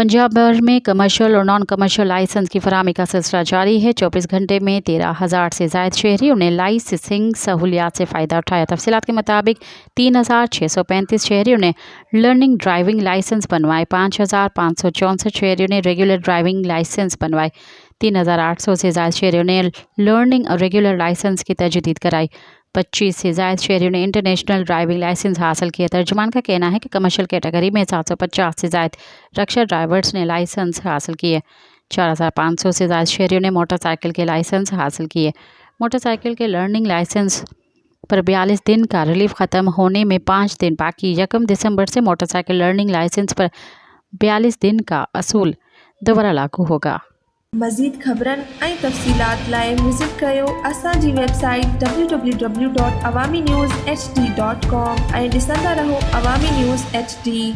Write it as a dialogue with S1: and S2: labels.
S1: पंजाब भर में कमर्शियल और नॉन कमर्शियल लाइसेंस की फराहमी का सिलसिला जारी है। 24 घंटे में 13,000 से ज़ायद शहरियों ने लाइसेंसिंग सहूलियात से फ़ायदा उठाया। तफसीलात के मुताबिक 3,635 शहरियों ने लर्निंग ड्राइविंग लाइसेंस बनवाए, 5,564 शहरियों ने रेगुलर ड्राइविंग लाइसेंस बनवाए, 3,800 से ज़ायद शहरियों ने लर्निंग और रेगुलर लाइसेंस की तजदीद कराई, 25 से ज़ायद शहरियों ने इंटरनेशनल ड्राइविंग लाइसेंस हासिल किया। तर्जुमान का कहना है कि कमर्शियल कैटेगरी में 750 से ज़ायद रक्षा ड्राइवर्स ने लाइसेंस हासिल किए। 4,500 से ज़ायद शहरियों ने मोटरसाइकिल के लाइसेंस हासिल किए। मोटरसाइकिल के लर्निंग लाइसेंस पर 42 दिन का रिलीफ ख़त्म होने में 5 दिन बाकी। 1 दिसंबर से मोटरसाइकिल लर्निंग लाइसेंस पर 42 दिन का असूल दोबारा लागू होगा।
S2: मज़ीद ख़बरनि ऐं तफ़सीलात लाइ विज़िट कयो असांजी वेबसाइट www.awamiNewsHD.com ऐं ॾिसंदा रहो अवामी न्यूज़ HD।